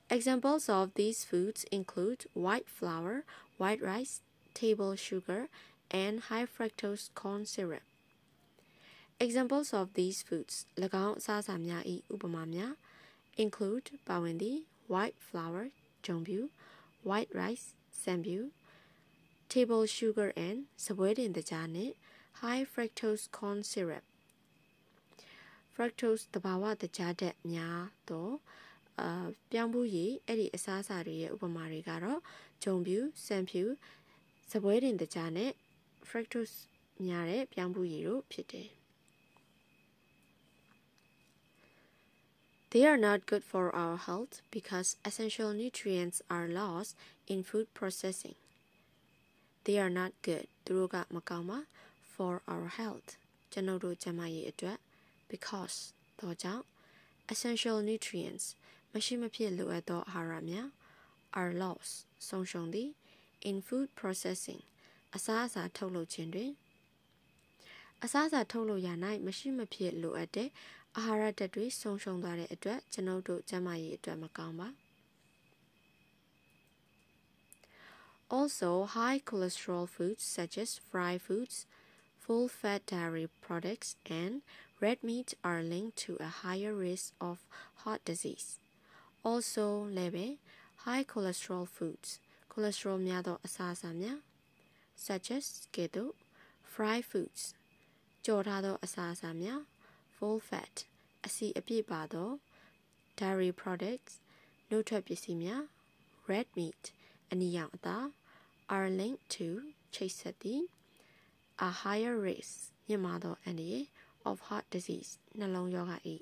Examples of these foods include white flour, white rice, table sugar, and high fructose corn syrup. Examples of these foods ၎င်းအစားအစာများ၏ဥပမာများ include ပါဝင်သည် white flour ဂျုံဖြူ white rice စံဖြူ table sugar and စပွဲတင်တကြားနှင့် high fructose corn syrup. fructose တဘာဝတကြားဓာတ်များသောပြောင်းဖူးရည်အဲ့ဒီအစားအစာတွေရဲ့ဥပမာတွေကတော့ဂျုံဖြူစံဖြူစပွဲတင်တကြားနဲ့ fructose များတဲ့ပြောင်းဖူးရည်တို့ဖြစ်တယ်They are not good for our health because essential nutrients are lost in food processing. They are not good သူတို့ကမကောင်းပါ for our health ကျွန်တော်တို့ကျန်းမာရေးအတွက် because တော့ကြောင့် essential nutrients မရှိမဖြစ်လိုအပ်သောအာဟာရများ are lost ဆုံးရှုံးသည် in food processing အစားအစာထုတ်လုပ်ခြင်းတွင်အစားအစာထုတ်လုပ်ရာ၌မရှိမဖြစ်လိုအပ်တဲ့အာဟာရဓာတ်တွေဆုံးရှုံးသွားတဲ့အတွက်ကျွန်ုပ်တို့ကျန်းမာရေးအတွက်မကောင်းပါ Also, high cholesterol foods such as fried foods, full-fat dairy products, and red meat are linked to a higher risk of heart disease. Also, high cholesterol foods, cholesterol များသောအစားအစာများ such as ကဲ့သို့ fried foods, ကြော်ထားသောအစားအစာများ full fat, အဆီအပြည့်ပါသော dairy products, နှုတ်ထွက်ပစ္စည်းများ red meat, အနီရောင်အသား are linked to ချိတ်ဆက်သည် a higher risk မြင့်မားသောအန္တရာယ် of heart disease နှလုံးရောဂါ၏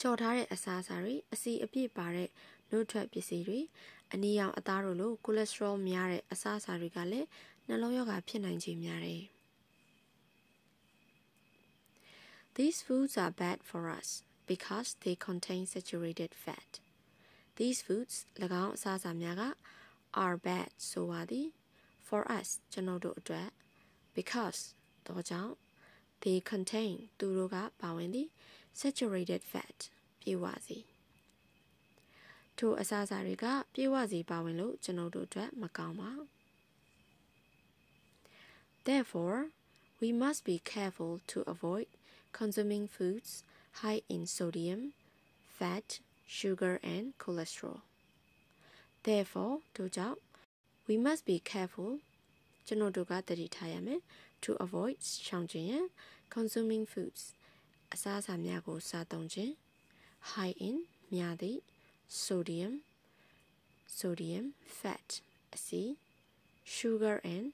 ကြော်ထားတဲ့အစားအစာတွေအဆီအပြည့်ပါတဲ့နှုတ်ထွက်ပစ္စည်းတွေအနီရောင်အသားတို့လို cholesterol များတဲ့အစားအစာတွေကလည်းနှလုံးရောဂါဖြစ်နိုင်ခြေများတယ်These foods are bad for us because they contain saturated fat. These foods ၎င်းအစားအစာများက are bad ဆိုပါသည် for us ကျွန်တော်တို့အတွက် because တော့ကြောင့် they contain သူတို့ကပါဝင်သည် saturated fat ပြေဝစီထိုအစားအစာတွေကပြေဝစီပါဝင်လို့ကျွန်တော်တို့အတွက်မကောင်းပါ Therefore, we must be careful to avoid consuming foods high in sodium, fat, sugar, and cholesterol. Therefore, တို့ကြောင့် we must be careful ကျွန်တော်တို့ကသတိထားရမယ် to avoid ရှောင်ကျဉ်ရန် consuming foods အစားအစာများကိုစားသုံးခြင်း high in များသည့် sodium, fat အဆီ sugar and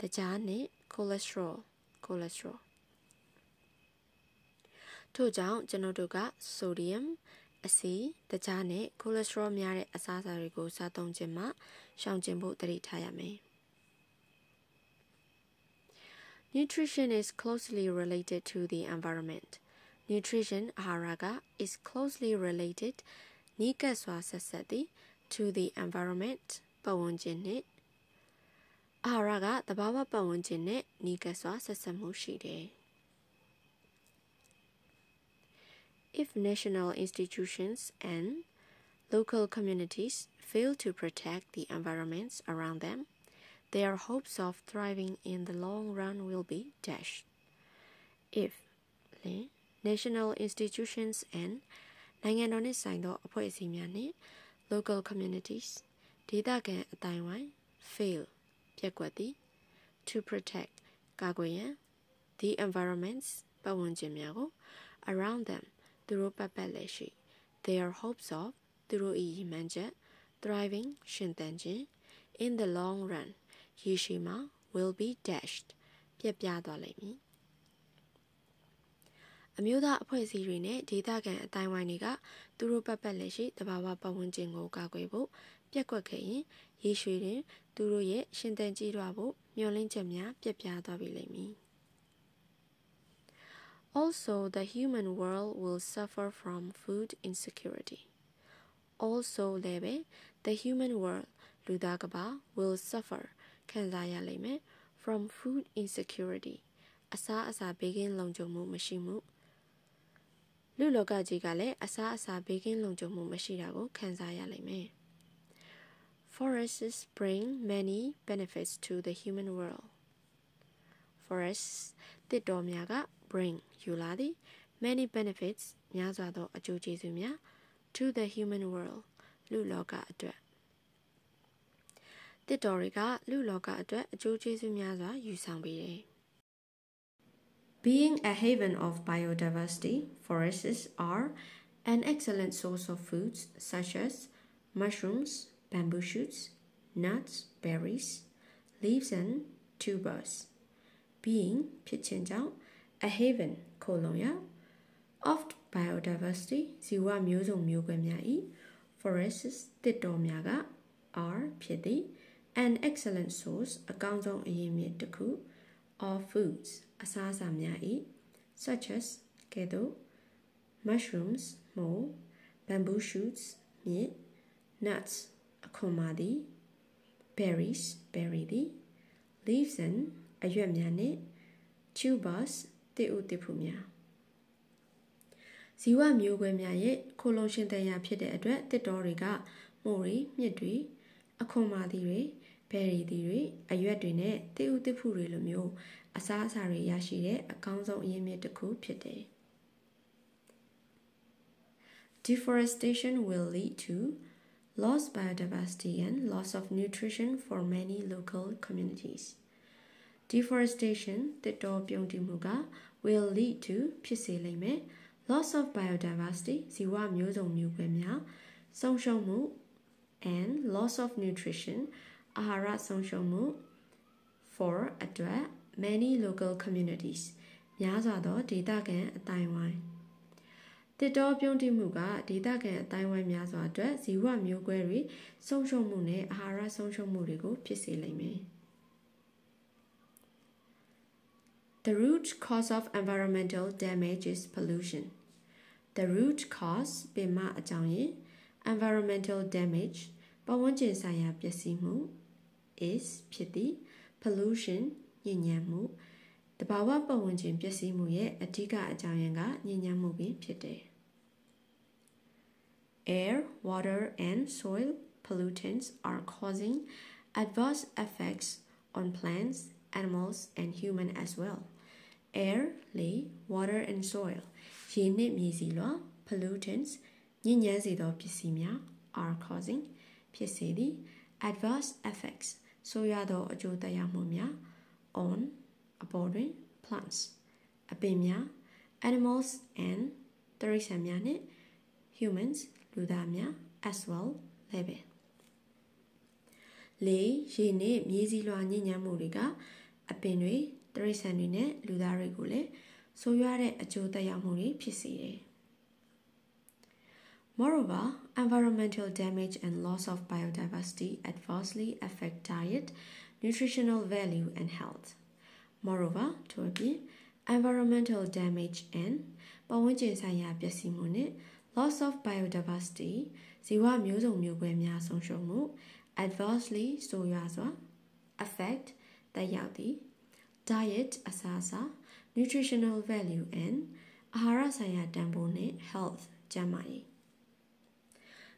တကြားနှင့် cholesterol ထို့ကြောင့်ကျွန်တော်တို့က sodium အဆီတကြားနဲ့ cholesterol များတဲ့အစားအစာတွေကိုစားသုံးခြင်းမှာရှောင်ကျဉ်ဖို့သတိထားရမယ် Nutrition is closely related to the environment. Nutrition အာဟာရက is closely related နီးကပ်စွာဆက်စပ်သည် to the environment ပတ်ဝန်းကျင်နှင့်အာဟာရကသဘာဝပတ်ဝန်းကျင်နဲ့နီးကပ်စွာဆက်စပ်မှုရှိတယ် If national institutions and local communities fail to protect the environments around them, their hopes of thriving in the long run will be dashed. If national institutions and နိုင်ငံတော်နှင့်ဆိုင်သောအဖွဲ့အစည်းများနှင့် local communities ဒေသခံအတိုင်းအဝိုင်း fail ပျက်ကွက်သည် to protect ကာကွယ်ရန် the environments ပတ်ဝန်းကျင်များကို around them သူတို့ပတ်ပတ်လည်ရှိ their hopes of သူတို့၏ရည်မှန်းချက် thriving ရှင်သန်ခြင်း in the long run ရေရှည်မှာ will be dashed ပြတ်ပြားသွားလိမ့်မည်အမျိုးသားအဖွဲ့အစည်းတွေနဲ့ဒေသခံအတိုင်းဝိုင်းတွေကသူတို့ပတ်ပတ်လည်ရှိတဘာဝပတ်ဝန်းကျင်ကိုကာကွယ်ဖို့ပြက်ကွက်ခဲ့ရင်ရေရှည်တွင်သူတို့ရဲ့ရှင်သန်ကြီးထွားဖို့မျှော်လင့်ချက်များပြတ်ပြားသွားပြီလိမ့်မည် Also, the human world will suffer from food insecurity. Also, the human world လူသားကမ္ဘာ will suffer ခံစားရလိမ့်မယ် from food insecurity အစားအစာဘေးကင်းလုံခြုံမှုမရှိမှု လူလောကကြီးကလည်းအစားအစာဘေးကင်းလုံခြုံမှုမရှိတာကိုခံစားရလိမ့်မယ် Forests bring many benefits to the human world. Forests တစ်တော်များက bring ယူလာသည် many benefits များစွာသောအကျိုးကျေးဇူးများ to the human world လူလောကအတွက်တစ်တော်တွေကလူလောကအတွက်အကျိုးကျေးဇူးများစွာယူဆောင်ပေးတယ် Being a haven of biodiversity, forests are an excellent source of foods such as mushrooms, bamboo shoots, nuts, berries, leaves and tubers. Being ဖြစ်ခြင်းကြောင့် a haven ခိုလုံရာ of biodiversity ဇီဝမျိုးစုံမျိုးကွဲများ၏ forests တစ်တော်များက are ဖြစ်သည် an excellent source အကောင်းဆုံးအရင်းမြစ်တစ်ခု of foods အစားအစာများ၏ such as ကဲ့သို့ mushrooms မိုး bamboo shoots မြစ် nuts အခွန်မာသည် berries berry သည် leaves and အရွက်များနှင့် tubers တစ်ဥတစ်ဖူများဇီဝမျိုးကွဲများရဲ့ခိုလုံရှင်သန်ရာဖြစ်တဲ့အတွက်တစ်တော်တွေကမိုးတွေမြစ်တွေအခွန်မာသည်တွေဘယ်ရီသည်တွေအရွက်တွေနဲ့တစ်ဥတစ်ဖူတွေလိုမျိုးအစားအစာတွေရရှိတဲ့အကောင်းဆုံးအရင်းမြစ်တစ်ခုဖြစ်တယ် Deforestation will lead to lost biodiversity and loss of nutrition for many local communities. Deforestation တစ်တော်ပြုန်းတီးမှုက will lead to ဖြစ်စေလိမ့်မယ် loss of biodiversity ဇီဝမျိုးစုံမျိုးကွဲများဆုံးရှုံးမှု and loss of nutrition အာဟာရဆုံးရှုံးမှု for အတွက် many local communities များစွာသောဒေသခံအတိုင်းဝိုင်းတစ်တော်ပြုန်းတီးမှုကဒေသခံအတိုင်းဝိုင်းများစွာအတွက်ဇီဝမျိုးကွဲတွေဆုံးရှုံးမှုနဲ့အာဟာရဆုံးရှုံးမှုတွေကိုဖြစ်စေလိမ့်မယ် The root cause of environmental damage is pollution. The root cause ပင်မအကြောင်းရင်း environmental damage ပတ်ဝန်းကျင်ဆိုင်ရာပျက်စီးမှု is ဖြစ်သည် pollution ညစ်ညမ်းမှုတဘာဝပတ်ဝန်းကျင်ပျက်စီးမှုရဲ့အဓိကအကြောင်းရင်းကညစ်ညမ်းမှုပင်ဖြစ်တယ် Air, water and soil pollutants are causing adverse effects on plants, animals and human as well. Air, လေ water and soil ရေနှင့်မြေဆီလွှာ pollutants ညစ်ညမ်းစေသောပစ္စည်းများ are causing ဖြစ်စေသည် adverse effects ဆိုရသောအကျိုးသက်ရောက်မှုများ on အပေါ်တွင် plants အပင်များ animals and တိရစ္ဆာန်များနှင့် humans လူသားများ as well လည်းပဲလေရေနှင့်မြေဆီလွှာညစ်ညမ်းမှုတွေကအပင်တွေတိရစ္ဆာန်တွေနဲ့လူသားတွေကိုလည်းဆိုးရွားတဲ့အကျိုးသက်ရောက်မှုတွေဖြစ်စေတယ် Moreover, environmental damage and loss of biodiversity adversely affect diet, nutritional value and health. Moreover, ထို့အပြင် environmental damage and ပတ်ဝန်းကျင်ဆိုင်ရာပျက်စီးမှုနဲ့ loss of biodiversity ဇီဝမျိုးစုံမျိုးကွဲများဆုံးရှုံးမှု adversely ဆိုးရွားစွာ affect သက်ရောက်သည် diet အစားအစာ nutritional value and အာဟာရဆိုင်ရာတန်ဖိုးနဲ့ health ကျန်းမာရေး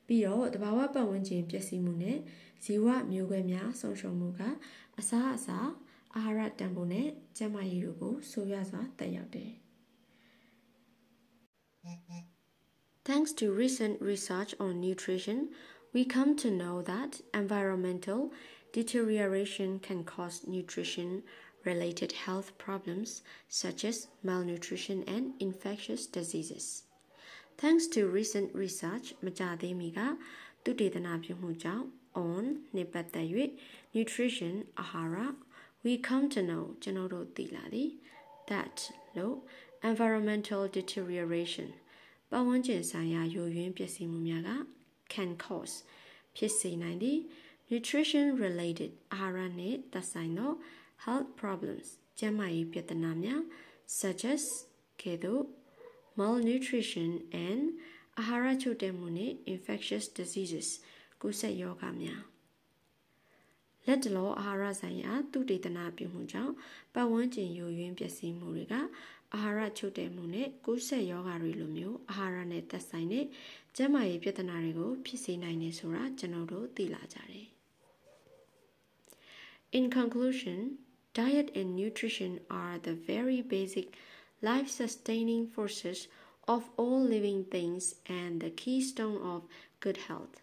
ပြီးတော့တဘာဝပတ်ဝန်းကျင်ပျက်စီးမှုနဲ့ဇီဝမျိုးကွဲများဆုံးရှုံးမှုကအစားအစာအာဟာရတန်ဖိုးနဲ့ကျန်းမာရေးတို့ကိုဆိုးရွားစွာသက်ရောက်တယ် Thanks to recent research on nutrition, we come to know that environmental deterioration can cause nutrition-related health problems such as malnutrition and infectious diseases. Thanks to recent research, မကြသေးမီကသုတေသနပြုမှုကြောင့် on နဲ့ပတ်သက်၍ nutrition အာဟာရ we come to know ကျွန်တော်တို့သိလာသည် that လို့ environmental deterioration ပတ်ဝန်းကျင်ဆိုင်ရာယိုယွင်းပျက်စီးမှုများက can cause ဖြစ်စေနိုင်သည် nutrition related အာဟာရနှင့်သက်ဆိုင်သော health problems ကျန်းမာရေးပြဿနာများ such as ကဲ့သို့ malnutrition and အာဟာရချို့တဲ့မှုနှင့် infectious diseases ကူးစက်ရောဂါများလက်တလောအာဟာရဆိုင်ရာသုတေသနပြုမှုကြောင့်ပတ်ဝန်းကျင်ယိုယွင်းပျက်စီးမှုတွေက Ahara chote mune, kuse yogari lumio, ahara ne tasaine, jamae pietanarigo, pisi nine sura, janodo tilajare. In conclusion, diet and nutrition are the very basic life-sustaining forces of all living things and the keystone of good health.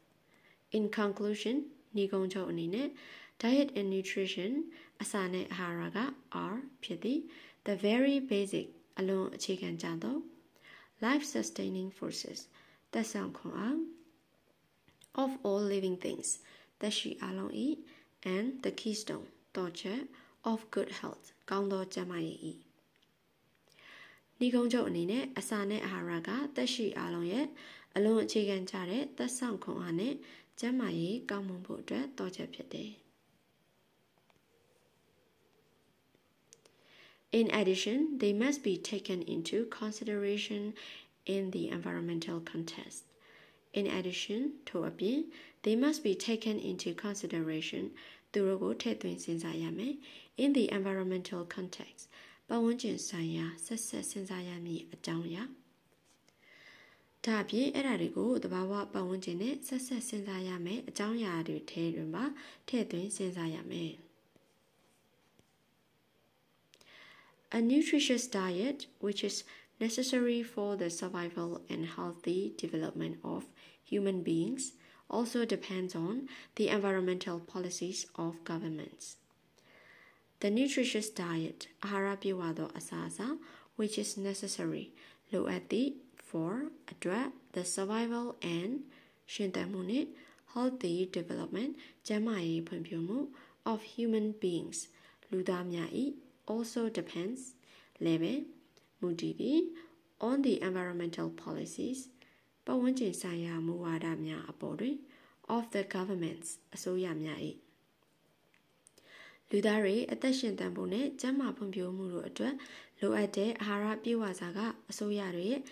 In conclusion, Nigongcho anine, diet and nutrition asane aharaga are piti, the very basic alone chicken jando, life-sustaining forces that sound of all living things that she alone eat and the keystone torture of good health ကောင်းသောကျန်းမာရေးဤဤကုန်းချုပ်အနေနဲ့အစာနဲ့အာဟာရကသက်ရှိအားလုံးရဲ့အလွန်အခြေခံကြတဲ့သက်ဆောင်ခွန်အားနဲ့ကျန်းမာရေးကောင်းမွန်ဖို့အတွက်တော်ချက်ဖြစ်တယ် In addition, they must be taken into consideration in the environmental context. In addition to a bin, they must be taken into consideration in the environmental context. Bawonjin Sanya Sessa Sensayami Ajanya. Tabi Erarigo, the Bawa Bawonjine, Sessa Sensayame, Ajanya du Terumba, Tetwin Sensayame. A nutritious diet, which is necessary for the survival and healthy development of human beings, also depends on the environmental policies of governments. The nutritious diet, ahara piwado asasa, which is necessary, loati for the survival and shintamune, healthy development, jamae pumpyomu of human beings, ludamyai, also depends, leve, mudibi, on the environmental policies, Bawonjin Saya Muwada Mya Abori of the governments, Asoya Myai. Ludare, attention tambone, Jama Pumpio Muru Adwa, Loade, Hara Piwazaga, Asoyare,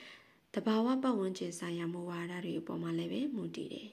the Bawa Bawonjin Saya Muwada Ribomaleve, Mudide.